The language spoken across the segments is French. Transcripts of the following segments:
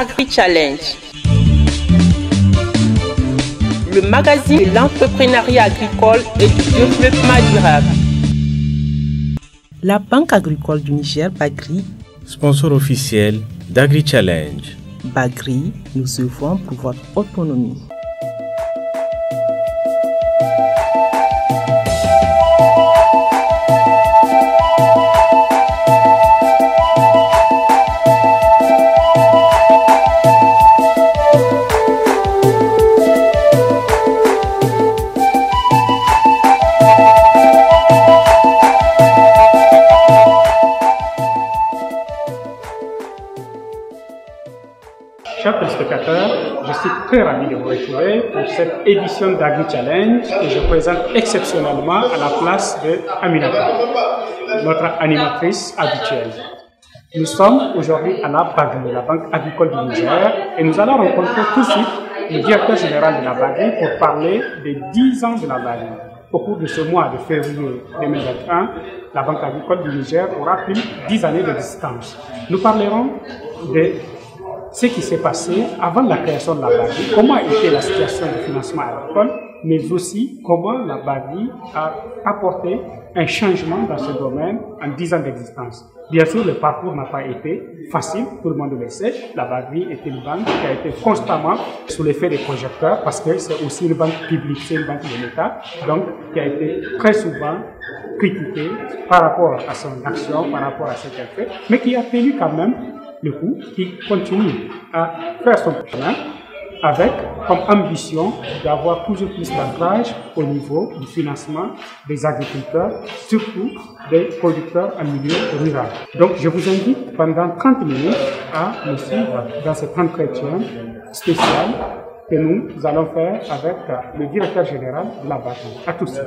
Agri-Challenge, le magazine de l'entrepreneuriat agricole et du développement durable. La Banque agricole du Niger, Bagri, sponsor officiel d'Agri-Challenge. Bagri, nous œuvrons pour votre autonomie. Chers téléspectateurs, je suis très ravi de vous retrouver pour cette édition d'Agri-Challenge que je présente exceptionnellement à la place de Aminata, notre animatrice habituelle. Nous sommes aujourd'hui à la Bagri, la Banque agricole du Niger, et nous allons rencontrer tout de suite le directeur général de la Bagri pour parler des 10 ans de la Bagri. Au cours de ce mois de février 2021, la Banque agricole du Niger aura plus de 10 années d'existence. Nous parlerons de ce qui s'est passé avant la création de la Bagri, comment était la situation de financement agricole, mais aussi comment la Bagri a apporté un changement dans ce domaine en 10 ans d'existence. Bien sûr, le parcours n'a pas été facile, tout le monde le sait. La Bagri était une banque qui a été constamment sous l'effet des projecteurs parce que c'est aussi une banque publique, c'est une banque de l'État, donc qui a été très souvent critiquée par rapport à son action, par rapport à ce qu'elle fait, mais qui a tenu quand même le coup, qui continue à faire son chemin avec comme ambition d'avoir toujours plus d'ancrage au niveau du financement des agriculteurs, surtout des producteurs en milieu rural. Donc je vous invite pendant 30 minutes à me suivre dans cet entretien spécial que nous allons faire avec le directeur général de la Bagri. À tout de suite.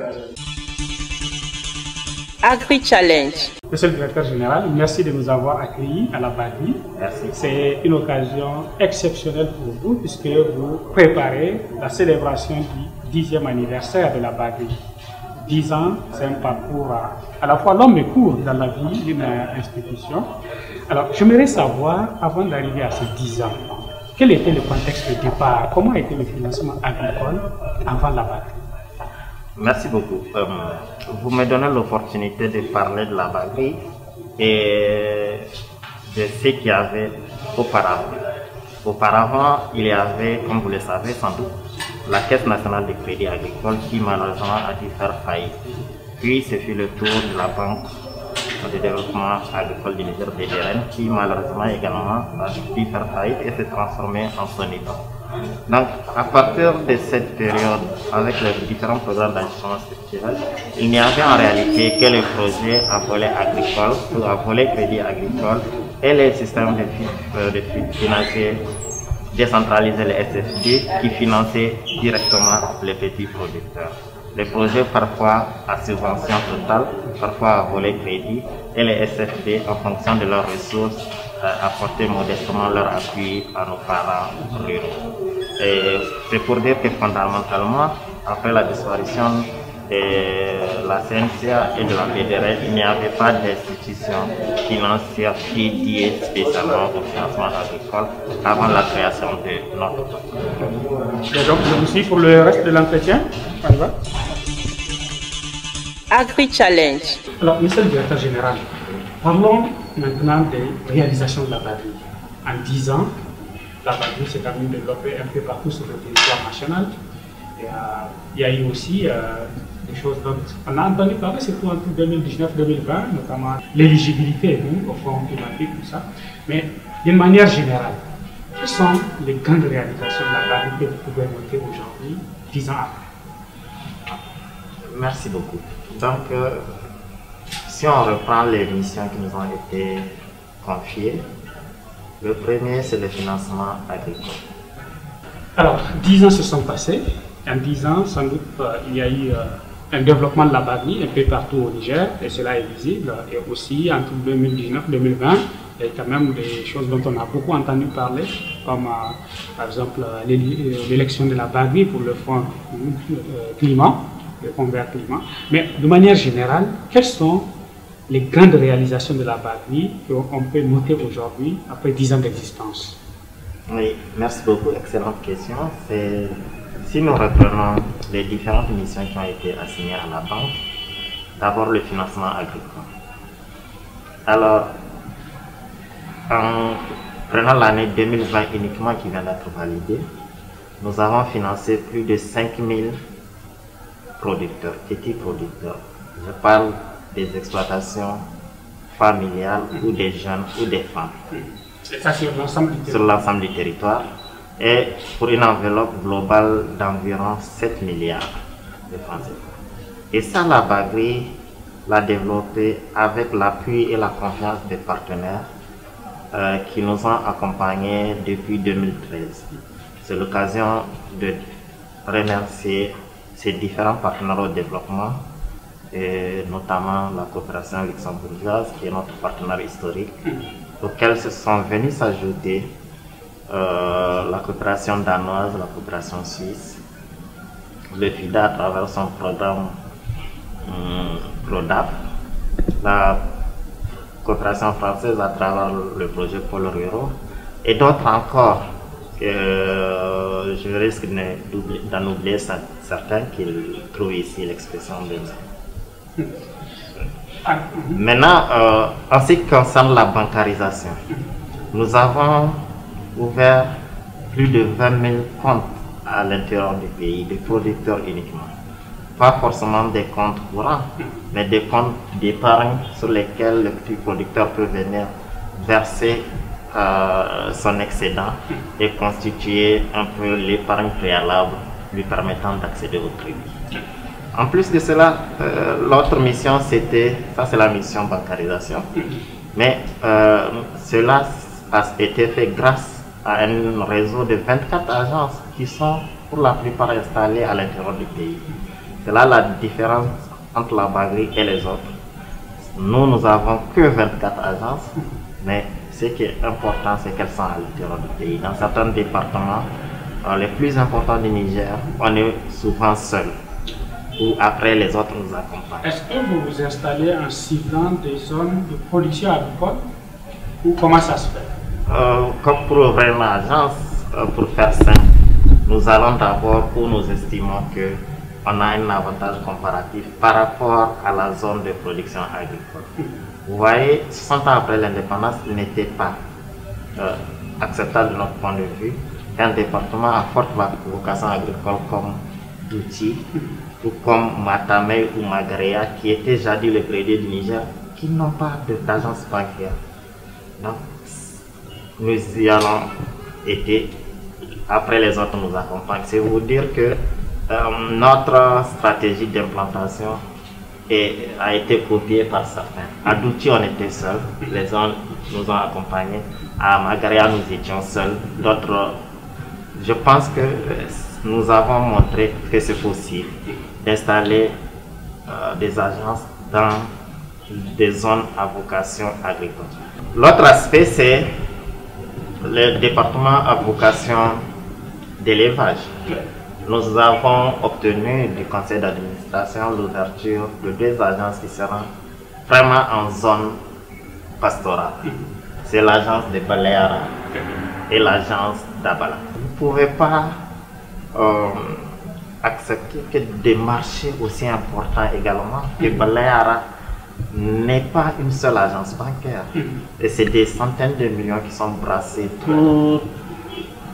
Agri-Challenge. Monsieur le directeur général, merci de nous avoir accueillis à la Bagri. Merci. C'est une occasion exceptionnelle pour vous puisque vous préparez la célébration du 10e anniversaire de la Bagri. 10 ans, c'est un parcours à la fois long et court dans la vie d'une institution. Alors, j'aimerais savoir, avant d'arriver à ces 10 ans, quel était le contexte de départ? Comment était le financement agricole avant la Bagri? Merci beaucoup. Vous me donnez l'opportunité de parler de la Bagri et de ce qu'il y avait auparavant. Auparavant, il y avait, comme vous le savez sans doute, la Caisse nationale de crédit agricole qui malheureusement a dû faire faillite. Puis ce fut le tour de la Banque de développement agricole du Niger, BDRN, qui malheureusement également a dû faire faillite et s'est transformé en Soniba. Donc, à partir de cette période, avec les différents programmes d'ajustement structurel, il n'y avait en réalité que les projets à volet agricole ou à volet crédit agricole et les systèmes de financiers décentralisés, les SFD, qui finançaient directement les petits producteurs. Les projets parfois à subvention totale, parfois à volet crédit, et les SFD en fonction de leurs ressources apporter modestement leur appui à nos parents ruraux. Et c'est pour dire que fondamentalement, après la disparition de la CNCA et de la BDRN, il n'y avait pas d'institution financière dédiée spécialement au financement agricole avant la création de notre banque. Et donc, je vous suis pour le reste de l'entretien. On y va. Agri-Challenge. Alors, monsieur le directeur général, parlons maintenant des réalisations de la Bagri. En 10 ans, la Bagri s'est quand même développée un peu partout sur le territoire national. Et, il y a eu aussi des choses dont on a entendu parler, surtout en 2019-2020, notamment l'éligibilité au fonds climatique, tout ça. Mais d'une manière générale, quelles sont les grandes réalisations de la Bagri que vous pouvez noter aujourd'hui, 10 ans après? Merci beaucoup. Donc, si on reprend les missions qui nous ont été confiées, le premier, c'est le financement agricole. Alors, 10 ans se sont passés. En 10 ans, sans doute, il y a eu un développement de la Bagri un peu partout au Niger, et cela est visible. Et aussi, entre 2019-2020, il y a quand même des choses dont on a beaucoup entendu parler, comme par exemple l'élection de la Bagri pour le fonds climat, le fonds vert climat. Mais de manière générale, quelles sont les grandes réalisations de la Bagri qu'on peut noter aujourd'hui après 10 ans d'existence? Oui, merci beaucoup, excellente question. Si nous reprenons les différentes missions qui ont été assignées à la banque, d'abord le financement agricole. Alors, en prenant l'année 2020 uniquement qui vient d'être validée, nous avons financé plus de 5000 producteurs, petits producteurs. Je parle des exploitations familiales ou des jeunes ou des femmes. C'est ça sur l'ensemble du territoire. Sur l'ensemble du territoire. Et pour une enveloppe globale d'environ 7 milliards de francs CFA. Et ça, la Bagri l'a développé avec l'appui et la confiance des partenaires qui nous ont accompagnés depuis 2013. C'est l'occasion de remercier ces différents partenaires au développement, et notamment la coopération luxembourgeoise, qui est notre partenaire historique, auquel se sont venus s'ajouter la coopération danoise, la coopération suisse, le FIDA à travers son programme PRODAP, la coopération française à travers le projet Pôle Ruraux, et d'autres encore. Je risque d'en oublier certains qui trouvent ici l'expression de... Maintenant, en ce qui concerne la bancarisation, nous avons ouvert plus de 20 000 comptes à l'intérieur du pays, des producteurs uniquement. Pas forcément des comptes courants, mais des comptes d'épargne sur lesquels le petit producteur peut venir verser son excédent et constituer un peu l'épargne préalable lui permettant d'accéder au crédit. En plus de cela, l'autre mission c'était, ça c'est la mission bancarisation, mais cela a été fait grâce à un réseau de 24 agences qui sont pour la plupart installées à l'intérieur du pays. C'est là la différence entre la Bagri et les autres. Nous avons que 24 agences, mais ce qui est important, c'est qu'elles sont à l'intérieur du pays. Dans certains départements, les plus importants du Niger, on est souvent seul, ou après les autres nous accompagnent. Est-ce que vous vous installez en ciblant des zones de production agricole, ou comment ça se fait? Comme pour ouvrir une agence, pour faire simple, nous allons d'abord où nous estimons qu'on a un avantage comparatif par rapport à la zone de production agricole. Vous voyez, 60 ans après l'indépendance, il n'était pas acceptable de notre point de vue qu'un département à forte vocation agricole comme Douti ou comme Matamei ou Magaréa, qui étaient jadis le crédit du Niger, qui n'ont pas d'agence bancaire. Donc, nous y allons aider. Après les autres nous accompagnent. C'est vous dire que notre stratégie d'implantation a été copiée par certains. À Douti, on était seuls, les autres nous ont accompagnés. À Magaréa, nous étions seuls. D'autres, je pense que nous avons montré que c'est possible d'installer des agences dans des zones à vocation agricole. L'autre aspect, c'est le département à vocation d'élevage. Nous avons obtenu du conseil d'administration l'ouverture de 2 agences qui seront vraiment en zone pastorale. C'est l'agence de Baleara et l'agence d'Abala. Vous ne pouvez pas accepter que des marchés aussi importants également que Baleara n'est pas une seule agence bancaire. Et c'est des centaines de millions qui sont brassés toutes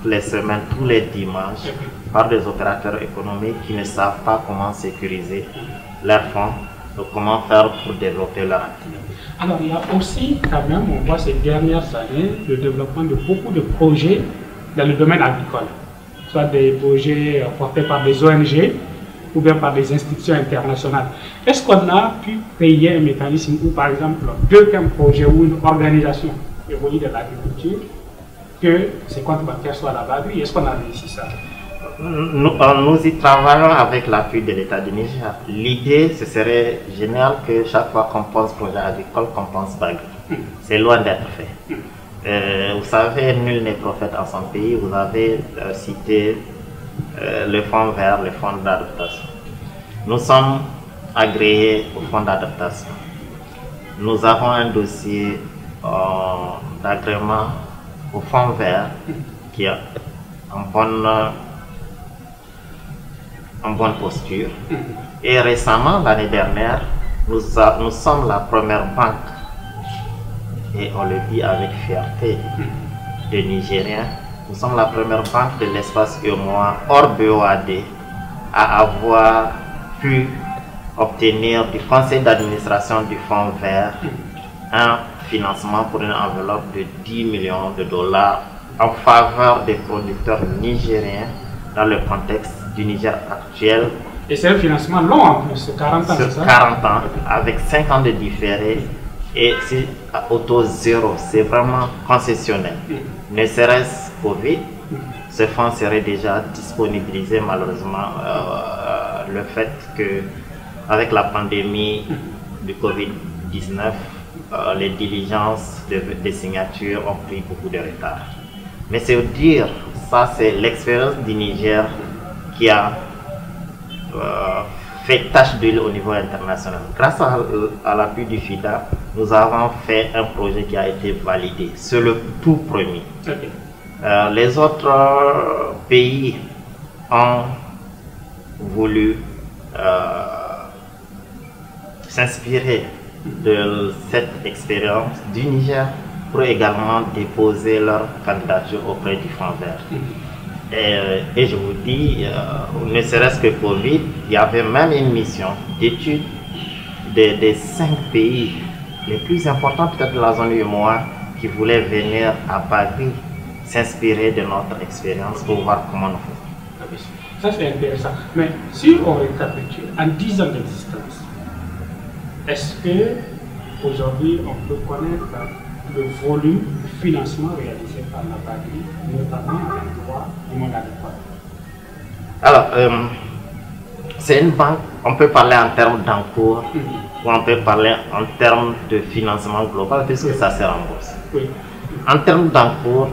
les semaines, tous les dimanches, par des opérateurs économiques qui ne savent pas comment sécuriser leurs fonds, ou comment faire pour développer leur activité. Alors il y a aussi quand même, on voit ces dernières années, le développement de beaucoup de projets dans le domaine agricole, soit des projets portés par des ONG ou bien par des institutions internationales. Est-ce qu'on a pu créer un mécanisme où, par exemple, dès qu'un projet ou une organisation évolue de l'agriculture, que ces comptes bancaires soient à la Bagri? Est-ce qu'on a réussi ça? Nous y travaillons avec l'appui de l'État du Niger. L'idée, ce serait génial que chaque fois qu'on pense projet agricole, qu'on pense Bagri. C'est loin d'être fait. Vous savez, nul n'est prophète en son pays. Vous avez cité le fonds vert, le fonds d'adaptation. Nous sommes agréés au fonds d'adaptation. Nous avons un dossier d'agrément au fonds vert qui est en bonne posture. Et récemment, l'année dernière, nous sommes la première banque, et on le dit avec fierté, de Nigériens. Nous sommes la première banque de l'espace UEMOA hors BOAD à avoir pu obtenir du conseil d'administration du Fonds vert un financement pour une enveloppe de 10 millions de dollars en faveur des producteurs nigériens dans le contexte du Niger actuel. Et c'est un financement long en plus, c'est 40 ans, c'est ça? 40 ans, avec 5 ans de différé, et c'est au taux zéro, c'est vraiment concessionnel. Ne serait-ce Covid, ce fonds serait déjà disponibilisé. Malheureusement, le fait que avec la pandémie du Covid-19, les diligences des signatures ont pris beaucoup de retard. Mais c'est dire, ça c'est l'expérience du Niger qui a fait tâche d'huile au niveau international. Grâce à l'appui du FIDA, nous avons fait un projet qui a été validé. C'est le tout premier. Okay. Les autres pays ont voulu s'inspirer de cette expérience du Niger pour également déposer leur candidature auprès du Fonds vert. Et je vous dis, ne serait-ce que Covid, il y avait même une mission d'étude des 5 pays les plus importants peut-être de la zone UEMOA qui voulaient venir à Paris s'inspirer de notre expérience pour voir comment nous faisons. Ça c'est intéressant. Mais si on récapitule, en 10 ans d'existence, est-ce que aujourd'hui on peut connaître le volume de financement réalisé par la Bagri, notamment à l'endroit du monde agricole? Alors, c'est une banque, on peut parler en termes d'encours, ou on peut parler en termes de financement global, puisque ça se rembourse. En termes d'encours,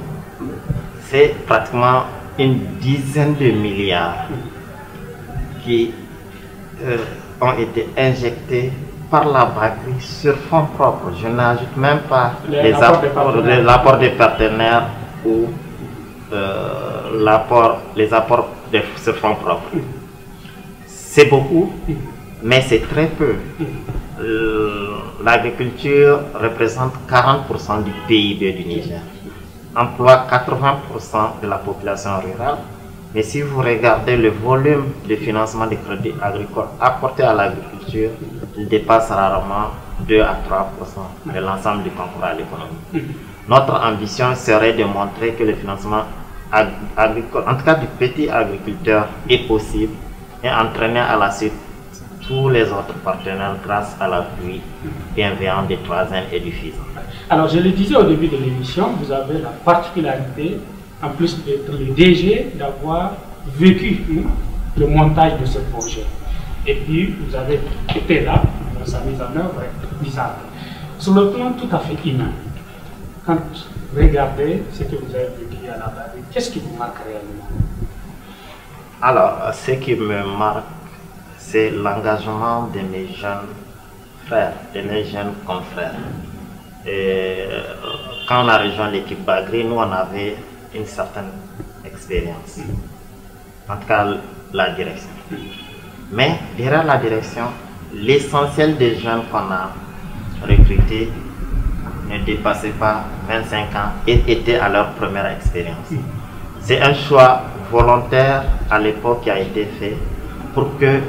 c'est pratiquement une dizaine de milliards qui ont été injectés par la Bagri sur fonds propres. Je n'ajoute même pas l'apport des partenaires ou les apports sur fonds propres. C'est beaucoup, mais c'est très peu. L'agriculture représente 40% du PIB du Niger, emploie 80% de la population rurale. Mais si vous regardez le volume de financement des crédits agricoles apportés à l'agriculture, il dépasse rarement 2 à 3% de l'ensemble du concours à l'économie. Notre ambition serait de montrer que le financement agricole, en tout cas du petit agriculteur, est possible et entraîner à la suite tous les autres partenaires grâce à l'appui bienveillant des Troisième et du FISA. Alors je le disais au début de l'émission, vous avez la particularité, en plus d'être le DG, d'avoir vécu le montage de ce projet. Et puis vous avez été là dans sa mise en œuvre bizarre. Sur le plan tout à fait humain, quand vous regardez ce que vous avez vécu à la Bagri, qu'est-ce qui vous marque réellement? Alors, ce qui me marque, c'est l'engagement de mes jeunes frères, de mes jeunes confrères. Et quand on a rejoint l'équipe Bagri, nous on avait une certaine expérience, en tout cas la direction. Mais derrière la direction, l'essentiel des jeunes qu'on a recrutés ne dépassait pas 25 ans et étaient à leur première expérience. C'est un choix volontaire à l'époque qui a été fait pour que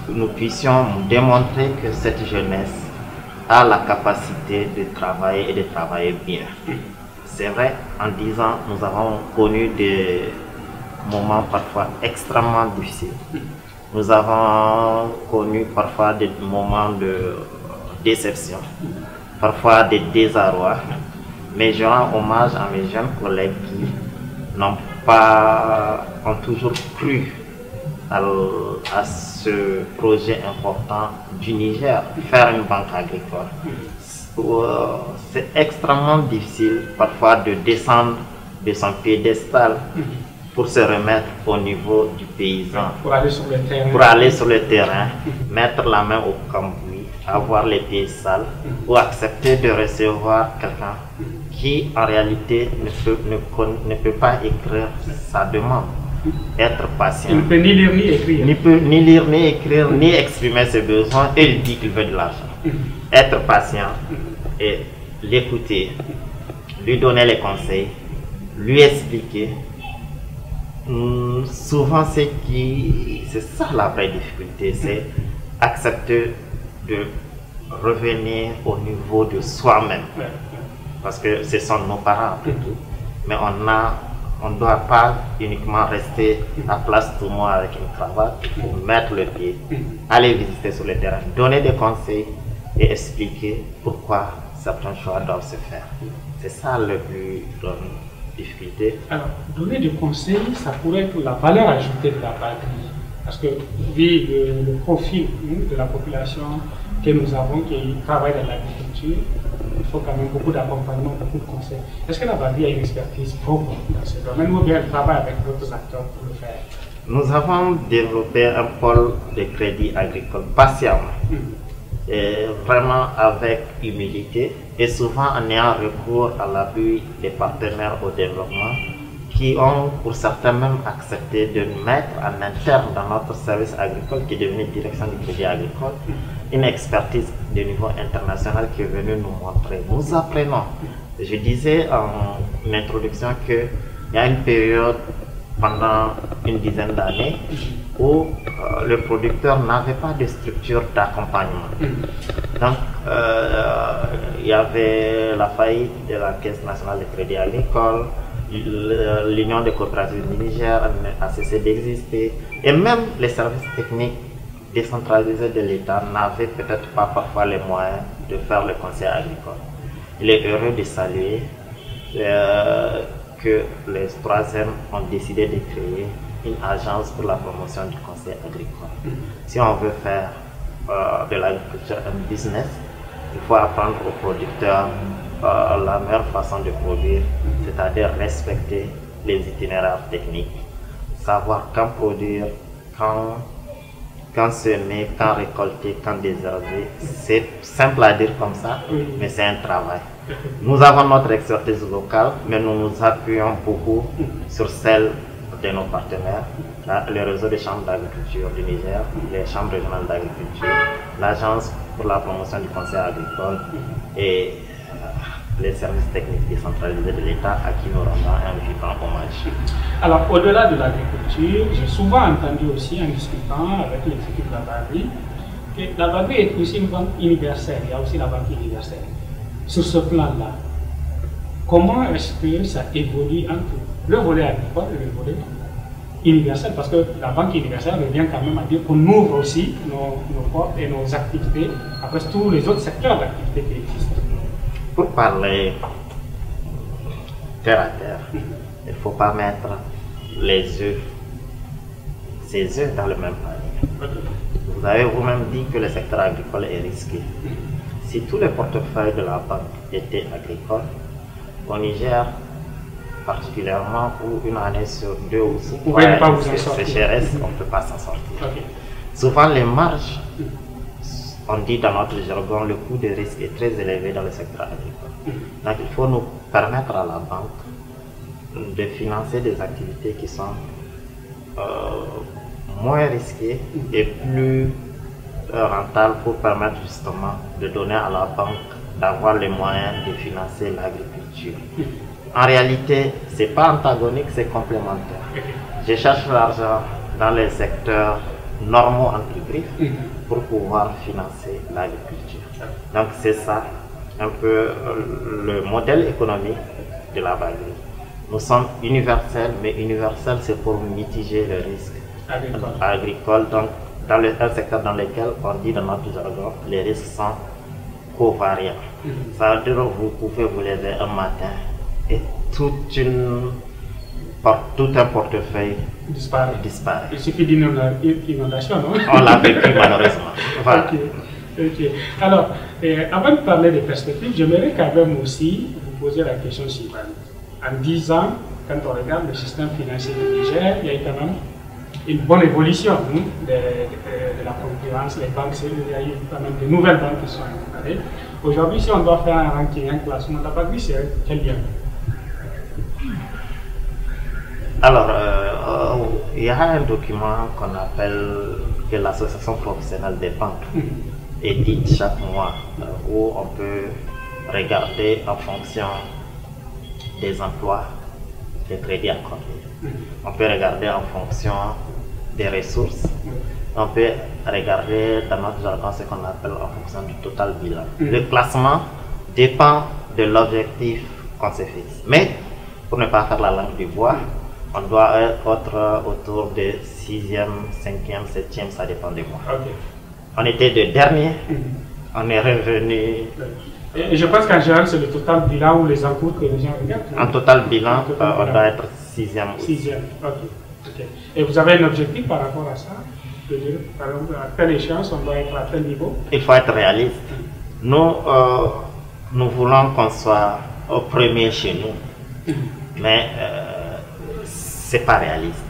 nous puissions démontrer que cette jeunesse a la capacité de travailler et de travailler bien. C'est vrai, en 10 ans, nous avons connu des moments parfois extrêmement difficiles. Nous avons connu parfois des moments de déception, parfois des désarrois. Mais je rends hommage à mes jeunes collègues qui ont toujours cru à ce projet important du Niger, faire une banque agricole. C'est extrêmement difficile parfois de descendre de son piédestal pour se remettre au niveau du paysan, pour aller sur le terrain, mettre la main au cambouis, avoir les pieds sales, ou accepter de recevoir quelqu'un qui en réalité ne peut pas écrire sa demande. Être patient. Il ne peut ni lire ni écrire. Il ne peut ni lire ni écrire, ni exprimer ses besoins, et il dit qu'il veut de l'argent. Être patient et l'écouter, lui donner les conseils, lui expliquer. Souvent, c'est ça la vraie difficulté, c'est accepter de revenir au niveau de soi-même. Parce que ce sont nos parents, mais on ne doit pas uniquement rester à place tout le monde avec une cravate pour mettre le pied, aller visiter sur le terrain, donner des conseils et expliquer pourquoi certains choix doivent se faire. C'est ça le plus grande difficulté. Alors, donner des conseils, ça pourrait être la valeur ajoutée de la baguerie. Parce que, vu le profil de la population que nous avons qui travaille dans l'agriculture, il faut quand même beaucoup d'accompagnement, beaucoup de conseils. Est-ce que la baguerie a une expertise propre dans ce domaine ou bien elle travaille avec d'autres acteurs pour le faire? Nous avons développé un pôle de crédit agricole patiemment. Et vraiment avec humilité et souvent en ayant recours à l'appui des partenaires au développement qui ont pour certains même accepté de mettre en interne dans notre service agricole qui est devenu direction du crédit agricole une expertise de niveau international qui est venue nous montrer. Nous apprenons. Je disais en introduction qu'il y a une période pendant une dizaine d'années où le producteur n'avait pas de structure d'accompagnement. Donc, il y avait la faillite de la Caisse nationale de crédit agricole, l'Union des coopératives du Niger a cessé d'exister, et même les services techniques décentralisés de l'État n'avaient peut-être pas parfois les moyens de faire le conseil agricole. Il est heureux de saluer que les troisièmes ont décidé de créer une agence pour la promotion du conseil agricole. Si on veut faire de l'agriculture un business, il faut apprendre aux producteurs la meilleure façon de produire, c'est-à-dire respecter les itinéraires techniques, savoir quand produire, quand semer, quand récolter, quand désherber. C'est simple à dire comme ça, mais c'est un travail. Nous avons notre expertise locale, mais nous nous appuyons beaucoup sur celle de nos partenaires, le réseau des chambres d'agriculture du Niger, les chambres régionales d'agriculture, l'agence pour la promotion du conseil agricole et les services techniques décentralisés de l'État à qui nous rendons un vibrant hommage. Alors, au-delà de l'agriculture, j'ai souvent entendu aussi en discutant avec les équipes de la baguerie que la baguerie est aussi une banque universelle, il y a aussi la banque universelle. Sur ce plan-là, comment est-ce que ça évolue entre le volet agricole et le volet universel? Parce que la banque universelle revient quand même à dire qu'on ouvre aussi nos portes et nos activités après tous les autres secteurs d'activité qui existent. Pour parler terre à terre, il ne faut pas mettre ces œufs dans le même panier. Vous avez vous-même dit que le secteur agricole est risqué. Si tous les portefeuilles de la banque étaient agricoles, au Niger, particulièrement où une année sur deux ou sécheresse, on ne peut pas s'en sortir. Souvent les marges, on dit dans notre jargon, le coût de risque est très élevé dans le secteur agricole. Donc il faut nous permettre à la banque de financer des activités qui sont moins risquées et plus rentables pour permettre justement de donner à la banque d'avoir les moyens de financer l'agriculture. En réalité, ce n'est pas antagonique, c'est complémentaire. Je cherche l'argent dans les secteurs normaux entre griffes pour pouvoir financer l'agriculture. Donc c'est ça un peu le modèle économique de la baguerie. Nous sommes universels, mais universels c'est pour mitiger le risque agricole. Donc dans un secteur dans lequel on dit dans notre jargon, les risques sont covariants. Ça veut dire que vous pouvez vous lever un matin et tout un portefeuille disparaît. Il suffit d'une inondation, non? On l'a vécu malheureusement. Voilà. Ok. Alors, avant de parler des perspectives, j'aimerais quand même aussi vous poser la question suivante. En 10 ans, quand on regarde le système financier du Niger, il y a eu quand même une bonne évolution de la concurrence. Les banques, il y a eu quand même de nouvelles banques qui sont installées. Aujourd'hui, si on doit faire un ranking, un classement de la Bagri, c'est quel lien? Alors, il y a un document qu'on appelle que l'association professionnelle des banques édite chaque mois, où on peut regarder en fonction des emplois, des crédits accordés. On peut regarder en fonction des ressources. On peut regarder dans notre jargon ce qu'on appelle en fonction du total bilan. Le classement dépend de l'objectif qu'on se fixe. Mais pour ne pas faire la langue du bois, on doit être autour de 6e, 5e, 7e, ça dépend des mois. Okay. On était de dernier, on est revenu. Et je pense qu'en général, c'est le total bilan ou les encours que les gens regardent. En total bilan, on doit être 6e. 6e, ok. Et vous avez un objectif par rapport à ça? Je veux dire, par exemple, à telle échéance, on doit être à tel niveau? Il faut être réaliste. Nous, nous voulons qu'on soit au premier chez nous, mais c'est pas réaliste.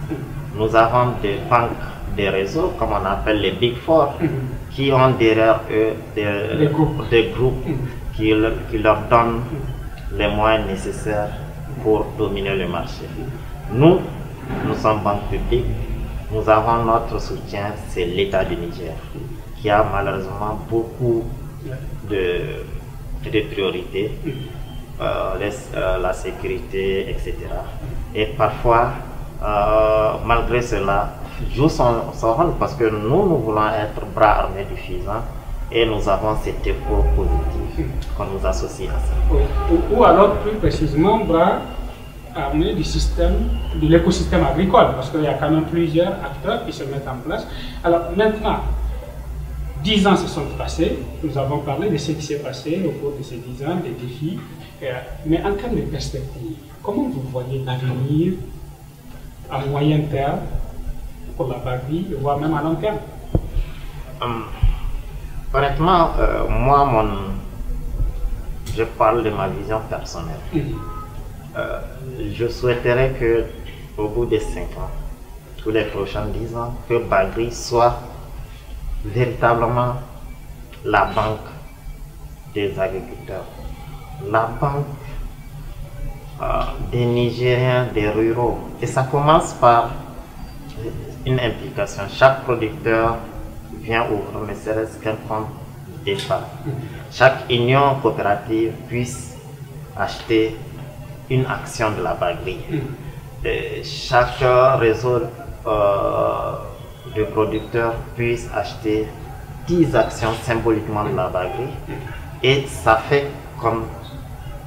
Nous avons des banques, des réseaux, comme on appelle les Big Four, qui ont derrière eux des groupes qui leur donnent les moyens nécessaires pour dominer le marché. Nous sommes banque publique, nous avons notre soutien, c'est l'État du Niger, qui a malheureusement beaucoup de priorités, la sécurité, etc. Et parfois, malgré cela, joue son rôle parce que nous voulons être bras armés du FISA et nous avons cet effort positif qu'on nous associe à ça. Oui. Ou alors plus précisément bras armés du système, de l'écosystème agricole, parce qu'il y a quand même plusieurs acteurs qui se mettent en place. Alors maintenant, 10 ans se sont passés, nous avons parlé de ce qui s'est passé au cours de ces 10 ans, des défis, mais en termes de perspective, comment vous voyez l'avenir à moyen terme pour la Bagri, voire même à long terme? Honnêtement, moi, je parle de ma vision personnelle. Je souhaiterais que au bout de 5 ans, tous les prochains 10 ans, que Bagri soit véritablement la banque des agriculteurs, la banque des Nigériens, des ruraux. Et ça commence par une implication. Chaque producteur vient ouvrir ne serait-ce qu'un compte d'épargne. Chaque union coopérative puisse acheter une action de la Bagri. Chaque réseau de producteurs puisse acheter 10 actions symboliquement de la Bagri. Et ça fait comme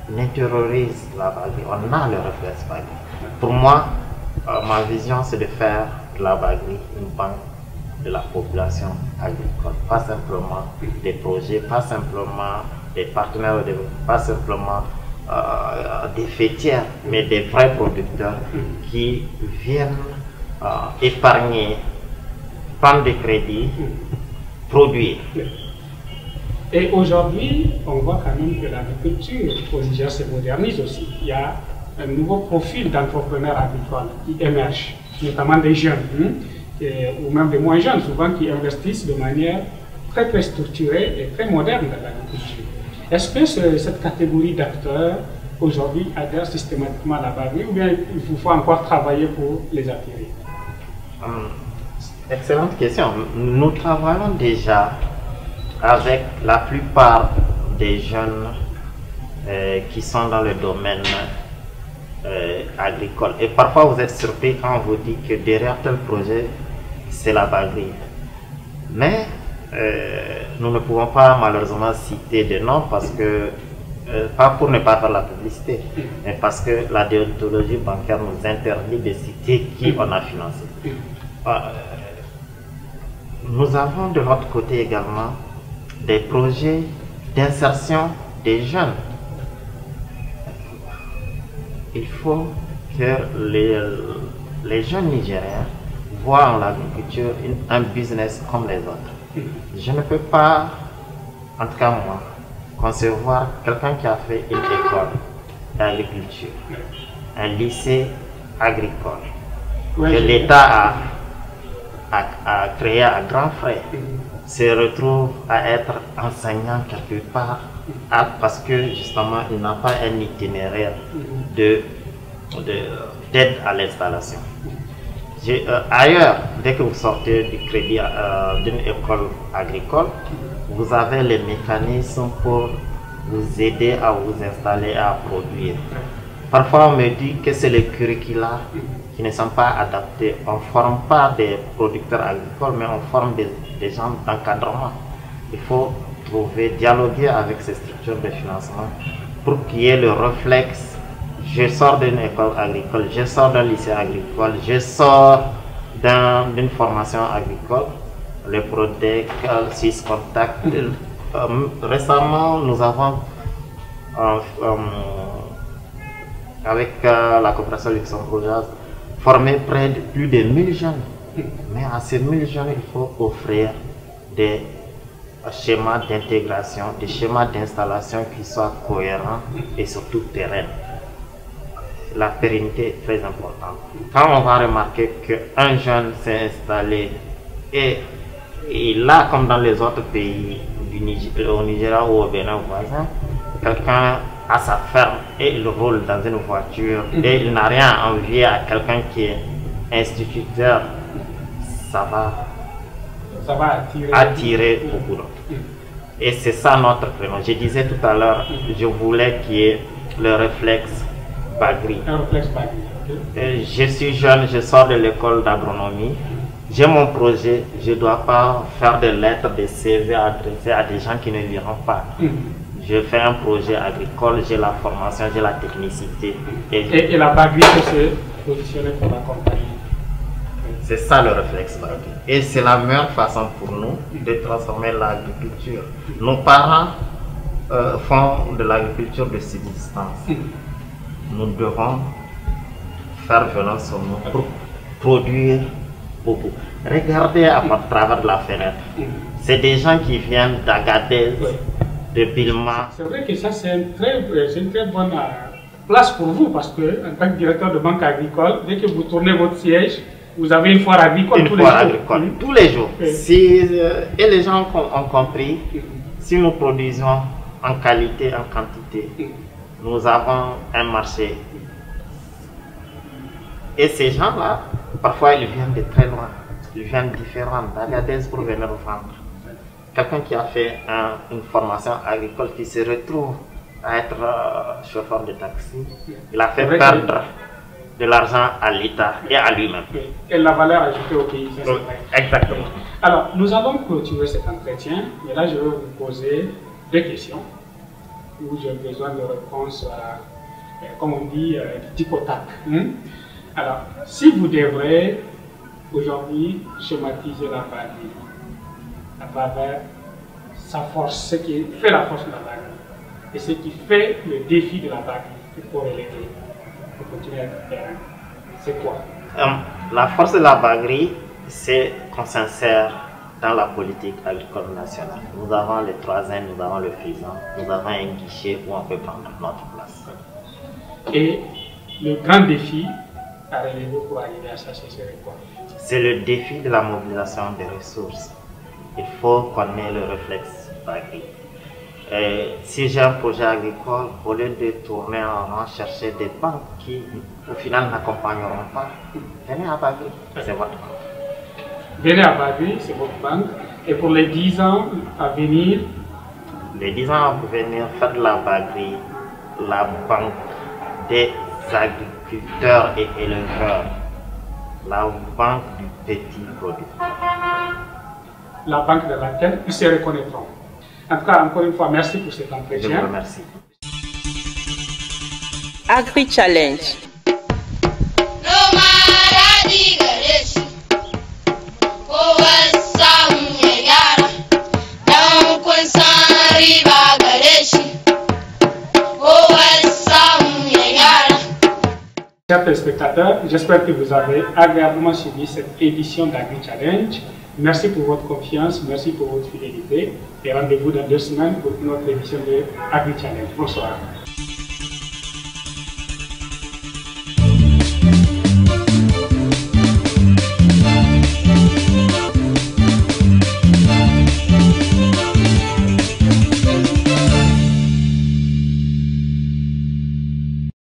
on intériorise la Bagri, on a le réflexe Bagri. Pour moi, ma vision c'est de faire de la Bagri une banque de la population agricole, pas simplement des projets, pas simplement des partenaires, pas simplement des fêtières, mais des vrais producteurs qui viennent épargner, prendre des crédits, produire. Et aujourd'hui, on voit quand même que l'agriculture au Niger se modernise aussi. Il y a un nouveau profil d'entrepreneurs agricoles qui émerge, notamment des jeunes, ou même des moins jeunes, souvent qui investissent de manière très structurée et très moderne dans l'agriculture. Est-ce que cette catégorie d'acteurs aujourd'hui adhère systématiquement à la Bagri ou bien il vous faut encore travailler pour les attirer? Excellente question. Nous travaillons déjà avec la plupart des jeunes qui sont dans le domaine agricole. Et parfois vous êtes surpris quand on vous dit que derrière tel projet, c'est la Bagri. Mais nous ne pouvons pas malheureusement citer des noms parce que, pas pour ne pas faire la publicité, mais parce que la déontologie bancaire nous interdit de citer qui on a financé. Nous avons de l'autre côté également des projets d'insertion des jeunes. Il faut que les jeunes Nigériens voient en l'agriculture un business comme les autres. Je ne peux pas, en tout cas moi, concevoir quelqu'un qui a fait une école d'agriculture, un lycée agricole, que l'État a à créer à grands frais se retrouve à être enseignant quelque part parce que justement il n'a pas un itinéraire d'aide à l'installation. Ailleurs, dès que vous sortez du crédit d'une école agricole, vous avez les mécanismes pour vous aider à vous installer, à produire. Parfois, on me dit que c'est les curricula qui ne sont pas adaptés. On ne forme pas des producteurs agricoles, mais on forme des gens d'encadrement. Il faut dialoguer avec ces structures de financement pour qu'il y ait le réflexe. Je sors d'une école agricole, je sors d'un lycée agricole, je sors d'une formation agricole, le PRODEC, Swiss Contact. Récemment, nous avons avec la coopération luxembourgeoise formé près de plus de 1000 jeunes. Mais à ces 1000 jeunes, il faut offrir des schémas d'intégration, des schémas d'installation qui soient cohérents et surtout pérennes. La pérennité est très importante. Quand on va remarquer qu'un jeune s'est installé et là, comme dans les autres pays, au Nigeria ou au Bénin voisin, quelqu'un a sa ferme et il roule dans une voiture et il n'a rien à envier à quelqu'un qui est instituteur, ça va attirer beaucoup d'autres. Et c'est ça notre prénom. Je disais tout à l'heure, je voulais qu'il y ait le réflexe Bagri. Un réflexe Bagri. Je suis jeune, je sors de l'école d'agronomie. J'ai mon projet, je ne dois pas faire des lettres, des CV adressés à des gens qui ne liront pas. Je fais un projet agricole, j'ai la formation, j'ai la technicité. Et la Bagri peut se positionner pour l'accompagner. C'est ça le réflexe Bagri. Et c'est la meilleure façon pour nous de transformer l'agriculture. Nos parents font de l'agriculture de subsistance. Nous devons faire violence sur nous pour produire beaucoup. Regardez à travers de la fenêtre. C'est des gens qui viennent d'Agadez, de Bilma. C'est vrai que ça c'est une très bonne place pour vous parce que en tant que directeur de banque agricole, dès que vous tournez votre siège, vous avez une foire agricole tous les jours. Et les gens ont compris, si nous produisons en qualité, en quantité, nous avons un marché. Et ces gens-là, parfois ils viennent de très loin, ils viennent différents, d'Agadez pour venir vendre. Quelqu'un qui a fait une formation agricole qui se retrouve à être chauffeur de taxi, il a fait perdre de l'argent à l'État et à lui-même. Et la valeur ajoutée au pays, c'est vrai. Exactement. Alors, nous allons clôturer cet entretien, et là je vais vous poser deux questions où j'ai besoin de réponses, comme on dit, du tic au tac. Alors, si vous devrez aujourd'hui schématiser la Bagri à travers sa force, ce qui fait la force de la Bagri et ce qui fait le défi de la Bagri pour relever, pour continuer à être terrain, c'est quoi? La force de la Bagri, c'est qu'on s'insère dans la politique agricole nationale. Nous avons le 3N, nous avons le FISAN, nous avons un guichet où on peut prendre notre place. Et le grand défi à relever pour arriver à ça, c'est quoi? C'est le défi de la mobilisation des ressources. Il faut qu'on ait le réflexe Bagri. Si j'ai un projet agricole, au lieu de tourner en rond, chercher des banques qui, au final, n'accompagneront pas, venez à Bagri, c'est votre banque. Venez à Bagri, c'est votre banque. Et pour les 10 ans à venir? Les 10 ans à venir, faites de la Bagri la banque des agriculteurs et éleveurs, la banque du petit producteur. La banque de laquelle ils se reconnaîtront. En tout cas, encore une fois, merci pour cet entretien. Je vous remercie. Agri Challenge. Chers téléspectateurs, j'espère que vous avez agréablement suivi cette édition d'Agri Challenge. Merci pour votre confiance, merci pour votre fidélité et rendez-vous dans 2 semaines pour une autre édition de Agri Challenge. Bonsoir.